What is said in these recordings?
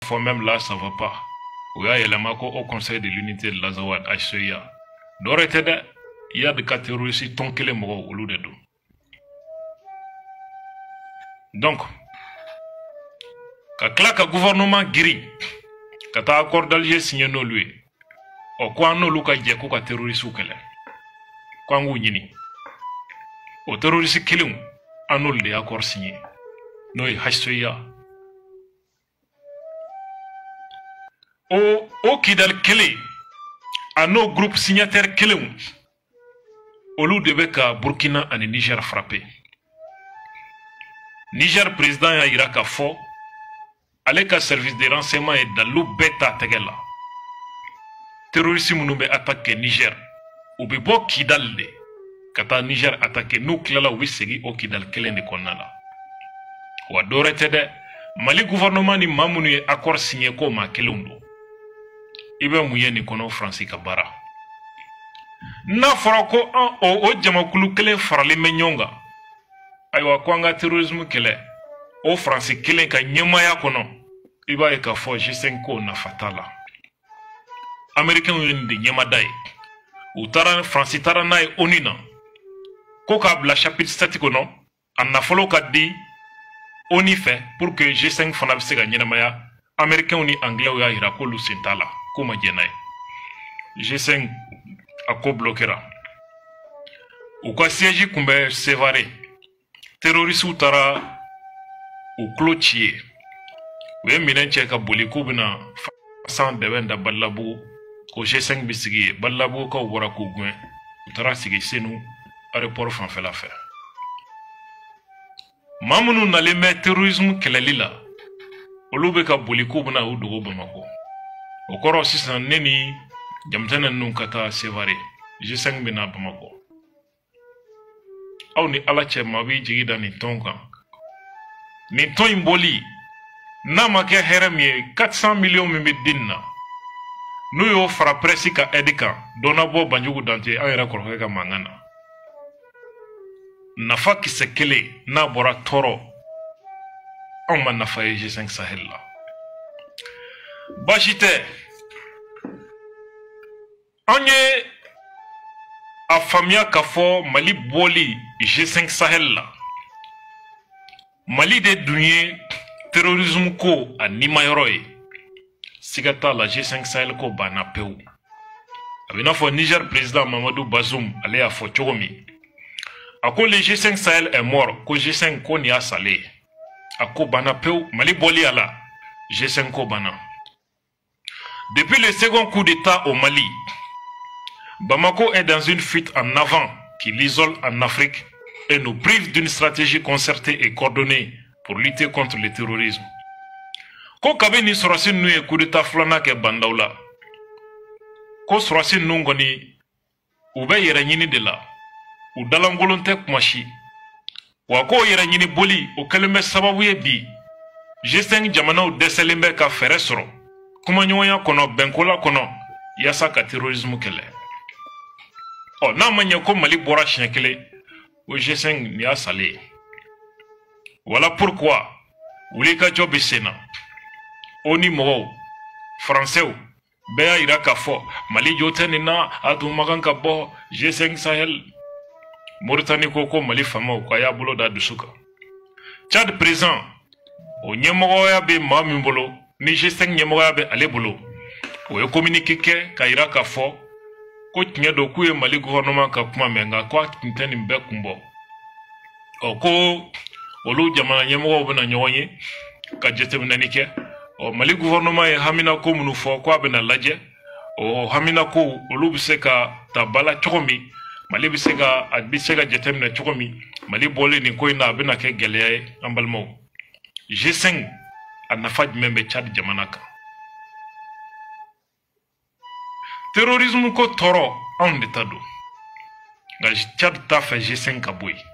fois même là, ça va pas. Il y a au Conseil de l'unité de l'Azawad, HCIA. D'orette, il y a des catégories ici, tant que les mots au lieu de tout. Donc, quand le gouvernement gris, quand l'accord d'Alger signé non lui, au quoi non luka djeko ka terroriste ou kele, quoi ngou nyini, au terroriste killing, anul de accord signé, noi HCIA. Au kidal kele, à nos groupes signataires killing, au lieu de Beka, Burkina et Niger frappé. Niger président ya Irak a fort, avec un service de renseignement et dans l'eau bêta tegela. Terroristes nous attaqué Niger, ou bibo Kidal de, kata Niger attaqué nous klala wisegi au Kidal kelen de konala. Ou adore tede, Mali gouvernement ni mamouni accord signé ko ma kelundo. Ibe mouye ni kono Francis Kabara. Na farako an o jamakulu kelen farali menyonga. Aywa kwanga terrorisme kele o Francis kelen ka nyemaya kono iba e ka fo G5 ko na fatala Américain de nyemadai utara Francis tara na onina ko ka bla chapitre statique no an na folo ka di oni fait pour que G5 fana bi se ka nyemaya Américain ni anglais ya ira ko lu sentala ko ma jenay G5 ako bloquera ou quoi siège kumbe sévaré terroriste ou tara ou clotier we minen cheka boli ko bina san de wenda ballabu ko G5 bisigi ballabu ko wora ko gwen tara sigi senu aéroport fan fait l'affaire mamunu na le met terrorisme kelalila olube ka boli ko bina u dogo bamako o koro sisan neni jamtana nun kata sévaré G5 bina bamako aw ni ala cɛ ma bi jigi da ni tɔn kan ni tɔn in boli n'a ma kɛ hɛrɛ min ye 400 millions min bɛ din na n'u y'o fara presse ka aide kan dɔnna bɔ Banjugu Dante an yɛrɛ kɔrɔkɛ ka mankan na nafa kisɛ kelen n'a bɔra tɔɔrɔ anw ma nafa ye G5 Sahel la baasi tɛ an ye a faamuya k'a fɔ Mali bɔli G5 Sahel la Mali de dun ye terrorisme ko a nimayɔrɔ ye siga t'a la G5 Sahel ko banna pewu a bɛ n'a fɔ Niger président Mamadou Bazoum ale y'a fɔ cogo min a ko le G5 Sahel est mort ko G5 ko nin y'a sale ye a ko banna pewu Mali bɔli a la G5 ko banna depuis le second coup d'état au Mali Bamako est dans une fuite en avant qui l'isole en Afrique et nous prive d'une stratégie concertée et coordonnée pour lutter contre le terrorisme. Ko kabe ni sorasi nu ye coup d'état flana ke bandawla. Ko sorasi nu ngoni ube yere nyini de la. U dalangolon te kumashi. Wa ko yere nyini boli o keleme sababu ye bi. G5 jamana u deselembe ka fere soro. Kuma nyoya kono benkola kono yasa ka terrorisme kele. Oh, n'a ma ko Mali bora chien kele au G5 ni a salé. Voilà pourquoi wuli ka job sena oni mo français be ira ka fo Mali joteni na adu magan ka bo G5 Sahel Mauritanie ko Mali fama ko ya bulo da dusuka Tchad présent o nyemo ya be mami bolo ni G5 nyemo ya be ale bolo o e communiquer ke ka ira ka fo ko tiɲɛ do k'u ye Mali gouvernement ka kuma mɛn nka ko a tun tɛ nin bɛɛ kun bɔ ko olu jamana ɲɛmɔgɔw bɛna ɲɔgɔn ye ka jateminɛli kɛ Mali gouvernement ye hamina ko minnu fɔ ko a bɛna lajɛ hamina ko olu bɛ se ka ta bala cogo min Mali bɛ se ka jateminɛ cogo min Mali bɔlen nin ko in na a bɛna kɛ gɛlɛya ye an balimaw G5 a nafa jumɛn bɛ Tchad jamana kan terrorisme ko tɔɔrɔ anw de ta don nka Tchad t'a fɛ G5 ka bɔ yen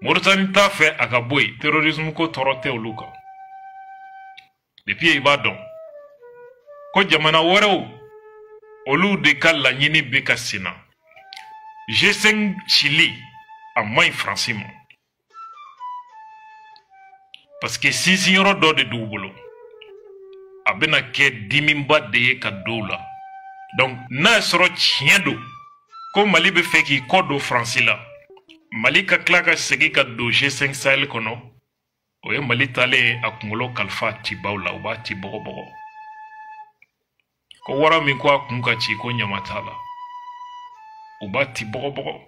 Mauritanie t'a fɛ a ka bɔ yen terrorisme ko tɔɔrɔ tɛ olu kan depuis i b'a dɔn ko jamana wɛrɛw olu de ka laɲini bɛ ka senna G5 cili a man ɲi Faransi ma parce que sinsin yɔrɔ dɔ de d'u bolo a bɛna kɛ dimiba de ye ka don la donc n'a ye sɔrɔ tiɲɛ don ko Mali bɛ fɛ k'i kɔ don Faransi la Mali ka tila ka segin ka don G5 Sahel kɔnɔ o ye Mali talen a kunkolo kalifa cibaw la u b'a ci bɔgɔbɔgɔ ko wara min ko a kun ka ci ko ɲama t'a la u b'a ci bɔgɔbɔgɔ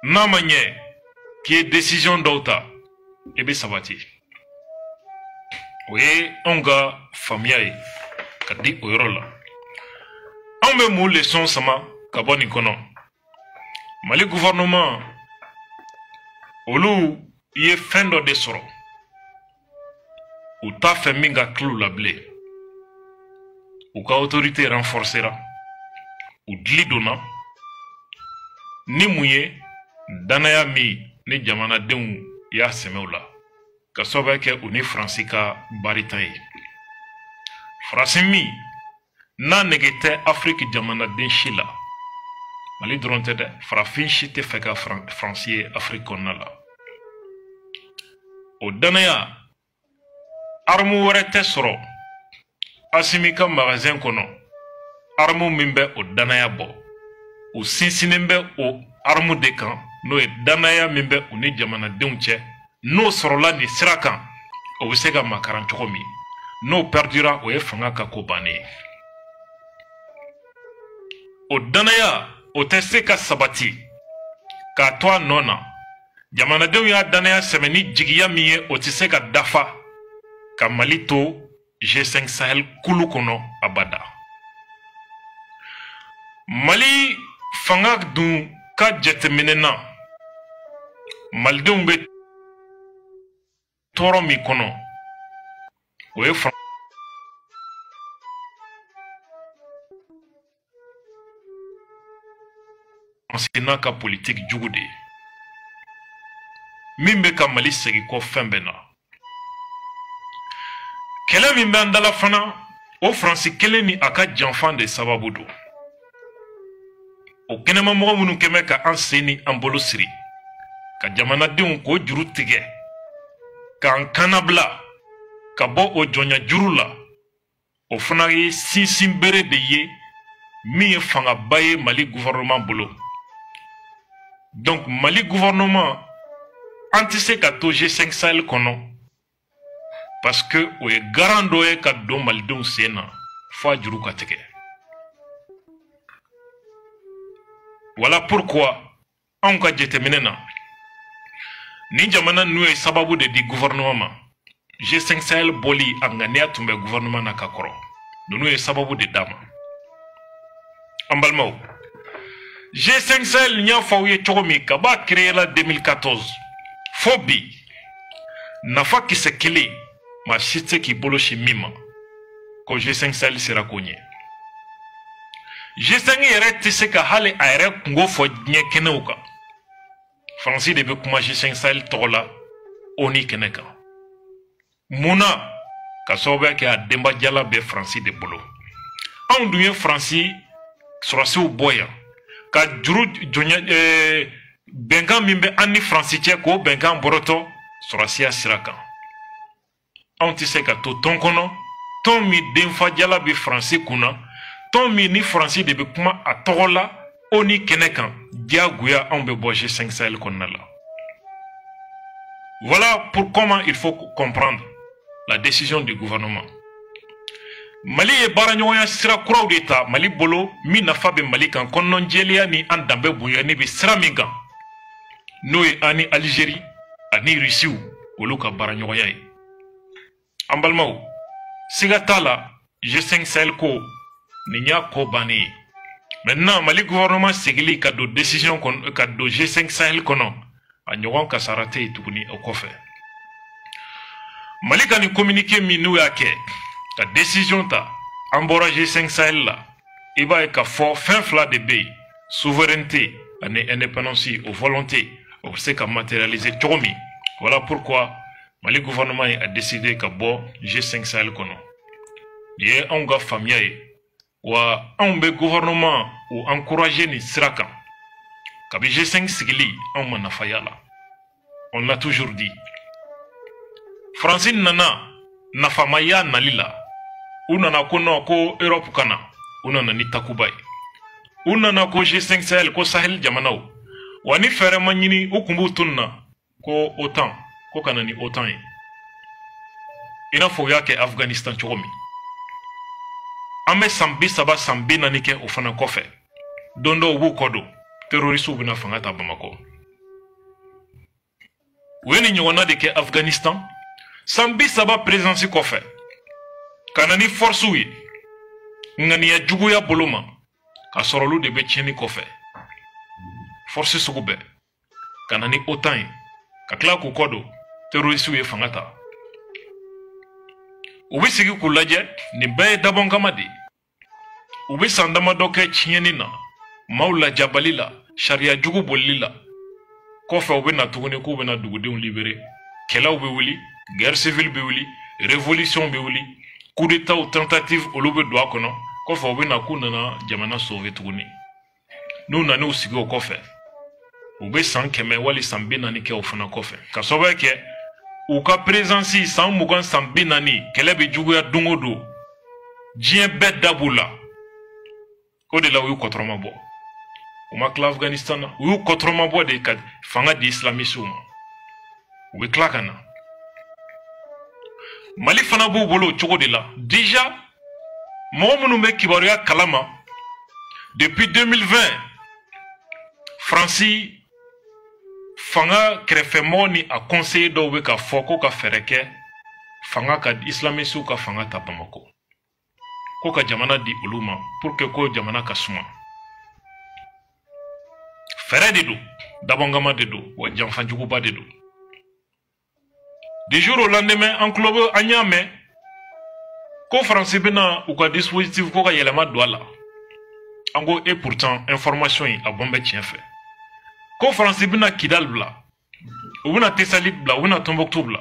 n'a ma ɲɛ k'i ye décision dɔw ta i bɛ sabati o ye anw ka faamuya ye ka di o yɔrɔ la anw bɛ mun leçon sama ka bɔ nin kɔnɔ Mali gouvernement olu ye fɛn dɔ de sɔrɔ u t'a fɛ min ka tila u la bilen u ka autorité renforcera u dili donna ni mun ye danaya min ni jamanadenw y'a sɛmɛ u la ka sababu kɛ u ni Faransi ka barita ye Faransi min n'a nege tɛ Afrique jamanaden si la Mali dɔrɔn tɛ dɛ farafin si tɛ fɛ ka Faransi ye Afrique kɔnɔna la o danaya armu wɛrɛ tɛ sɔrɔ Asimi ka magasin kɔnɔ armu min bɛ o danaya bɔ u sinsinnen bɛ o armu de kan n'o ye danaya min bɛ u ni jamanadenw cɛ n'o sɔrɔla nin sira kan o bɛ se ka makaran cogo min n'o perdura o ye fanga ka ko bannen ye o danaya o tɛ se ka sabati k'a to a nɔ na jamanadenw y'a danaya sɛmɛ ni jigiya min ye o tɛ se ka dafa ka Mali to G5 Sahel kulu kɔnɔ abada Mali fanga dun ka jateminɛ na Malidenw bɛ tɔɔrɔ min kɔnɔ o ye Faransi n'a ka politique jugu de ye min bɛ ka Mali segin kɔ fɛn bɛɛ na kɛlɛ min bɛ an dala fana o Faransi kelen ni a ka janfan de sababu don o kɛnɛmamɔgɔ minnu kɛmɛ ka an sen ni an bolo siri ka jamanadenw k'o juru tigɛ k'an kannabila ka bɔ o jɔnya juru la o fana ye sinsin bere de ye min ye fangaba ye Mali gouvernement bolo donc Mali gouvernement an tɛ se ka to G5 Sahel kɔnɔ parce que o ye garant dɔ ye ka don Malidenw sen na fo a juru ka tigɛ voilà pourquoi anw ka jateminɛ na ni jamana ninnu ye sababu de di gouvernement ma G5 Sahel bɔli a ŋaniya tun bɛ gouvernement na ka kɔrɔ ninnu ye sababu de d'a ma an balimaw G5 Sahel n y'a fɔ aw ye cogo min ka b'a créé la 2014 fo bi nafa kisɛ kelen maa si tɛ se k'i bolo si min ma ko G5 Sahel sera k'o ɲɛ G5 yɛrɛ tɛ se ka hali a yɛrɛ kungo fɔ diɲɛ kɛnɛw kan Faransi de bɛ kuma G5 Sahel tɔgɔ la ONU kɛnɛ kan mun na ka sababuya kɛ a denbajala bɛ Faransi de bolo anw dun ye Faransi sɔrɔsiw bɔ yan ka juru jɔnya bɛnkan min bɛ an ni Faransi cɛ k'o bɛnkan bɔrɔtɔ sɔrɔsiya sira kan anw tɛ se ka to tɔn kɔnɔ tɔn min denfajala bɛ Faransi kunna tɔn min ni Faransi de bɛ kuma a tɔgɔ la ONU kɛnɛ kan diyagoya anw bɛ bɔ G5 Sahel kɔnɔna la voilà pour comment il faut comprendre la décision du gouvernement Mali ye baaraɲɔgɔnya sira kuraw de ta Mali bolo min nafa bɛ Mali kan kɔnɔnajɛlenya ni an danbe bonyani bɛ sira min kan n'o ye an ni Algérie ani Rusiw olu ka baaraɲɔgɔnya ye an balimaw siga t'a la G5 Sahel ko nin y'a ko bannen ye maintenant Mali gouvernement segili ka don décision kɔnɔ ka don G5 Sahel kɔnɔ a ɲɔgɔn kasara tɛ yen tuguni o kɔfɛ Mali ka nin communiqué min n'u y'a kɛ ka décision ta an bɔra G5 Sahel la i b'a ye k'a fɔ fɛn fila de bɛ yen souveraineté ani indépendance o volonté o bɛ se ka matérialiser cogo min voilà pourquoi Mali gouvernement a décidé ka bɔ G5 Sahel kɔnɔ nin ye anw ka faamuya ye wa anw bɛ gouvernement o encourager nin sira kan kabi G5 sigili anw ma nafa y'a la on l'a toujours dit Francine nana nafamaya nalila unana ko no ko Europe kana unana ni takubai unana ko G5 Sahel ko Sahel jamanaw wani fere manyini ukumbu tunna ko OTAN ko kana ni OTAN yi ina fo yake Afghanistan chogomi ame sambi saba sambi nanike ofana kofe dondo ubu kodo terroristu bina fangata Bamako weni nyona de ke Afghanistan sambi saba présence kofe kanani force wi ngani ya jugu ya boloma ka sorolu de be cheni kofe force sugube kanani OTAN ka kla ku kodo terroristu wi fangata ubi sigi kulaje ni be dabon kamadi ubi sandama doke chieni na maula jabalila sharia jugu bolila kofa ubi na tuguni ku ubi na dugudeun libéré kela ubi wili guerre civile bi wili révolution bi wili coup d'état ou tentative olube doa kono kofa ubi na ku nana jamana sauvé tuguni nu nani usigi o kofe ubi sankeme wali sambi nani ke ofuna kofe kasoba ke uka présence sans mugan sambi nani kelebe jugu ya dungodo jien bet dabula o de la uyu kotroma bo uma kla Afghanistan uyu kotroma bo de kad fanga di islamisme ubi kla kana Mali fana bu bolo chogo de la déjà mo munu me kibaru ya kalama depuis 2020 Franci fanga krefemoni a conseillé do ka foko ka fereke fanga ka islamisu ka fanga ta Bamako ko ka jamana di uluma pour que ko jamana ka suma fere de do dabongama de do wa jamfanjugu ba de do du jour au lendemain en club anyame ko français bena ou ka dispositif ko ka yelema douala ango et pourtant information yi a bombe tien fait ko français bina Kidal bla ou bina Tessalit bla ou bina Tombouctou bla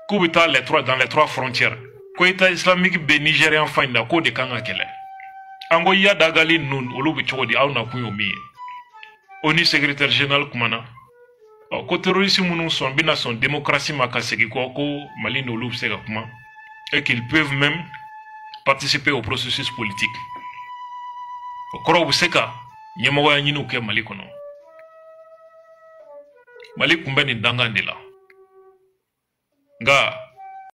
ko bita dans les trois frontières ko état islamique be nigérian fainda ko de kanga kele ango ya dagali nun olubi chodi au na kunyo mi oni secrétaire général kumana ko terrorisme nous son bina son démocratie makasegi ko Mali no olubi sega kuma et qu'ils peuvent même participer au processus politique ko ro seka nyemo ya nyinu ke Mali kono Mali kumbeni dangandela nga